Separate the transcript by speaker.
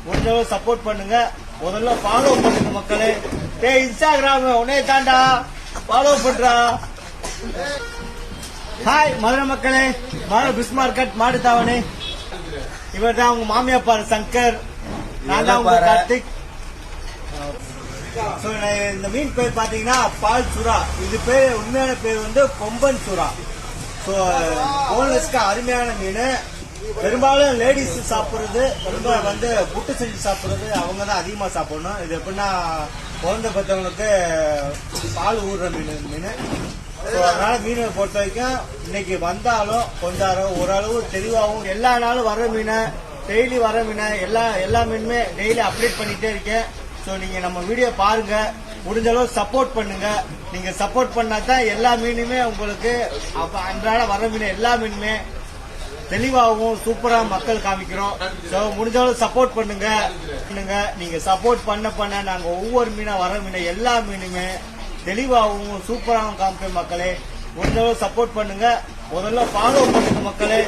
Speaker 1: முடிஞ்சளவு சப்போர்ட் பண்ணுங்க. முதல்ல ஃபாலோ பண்ணுங்க மக்களே. இன்ஸ்டாகிராம் உன்னே தாண்டா ஃபாலோ பண்றா. ஹாய் மதுரை மக்களே, மதுரை பிஸ் மார்க்கெட் மாடுதாவணி. இவர் தான் உங்க மாமியார் பாரு சங்கர், நான் தான் உங்க கார்த்திக். இந்த மீன் பேர் பாத்தீங்கன்னா பால் சுறா. இது பேர் உண்மையான பேர் வந்து கொம்பன் சுறா. போன்லெஸ்க்கு அருமையான மீன். பெரும்பாலும் லேடிஸ் சாப்பிடுறது, ரொம்ப வந்து புட்டு செஞ்சு சாப்பிடுறது அவங்க தான் அதிகமா சாப்பிடணும். இது எப்படின்னா குழந்தை பெற்றவங்களுக்கு பால் ஊடுற மீன். அதனால மீனை பொறுத்த வரைக்கும் இன்னைக்கு வந்தாலும் கொஞ்சம் ஓரளவு தெளிவாகவும் எல்லா நாளும் வர மீனை, டெய்லி வர மீனை எல்லா மீனுமே டெய்லி அப்டேட் பண்ணிட்டே இருக்கேன். நீங்க நம்ம வீடியோ பாருங்க, முடிஞ்ச அளவு சப்போர்ட் பண்ணுங்க. நீங்க சப்போர்ட் பண்ணாதான் எல்லா மீனுமே உங்களுக்கு அன்றாட வர மீன் எல்லா மீனுமே தெளிவாகவும் சூப்பரா மக்கள் காமிக்கிறோம். முடிஞ்ச அளவு சப்போர்ட் பண்ணுங்க. நீங்க சப்போர்ட் பண்ண நாங்க ஒவ்வொரு மீனா வர மீனை எல்லா மீனுமே தெளிவாகவும் சூப்பராகவும் காமிப்போம் மக்களே. முடிஞ்ச அளவு சப்போர்ட் பண்ணுங்க. முதல்ல ஃபாலோ பண்ணுங்க மக்களே.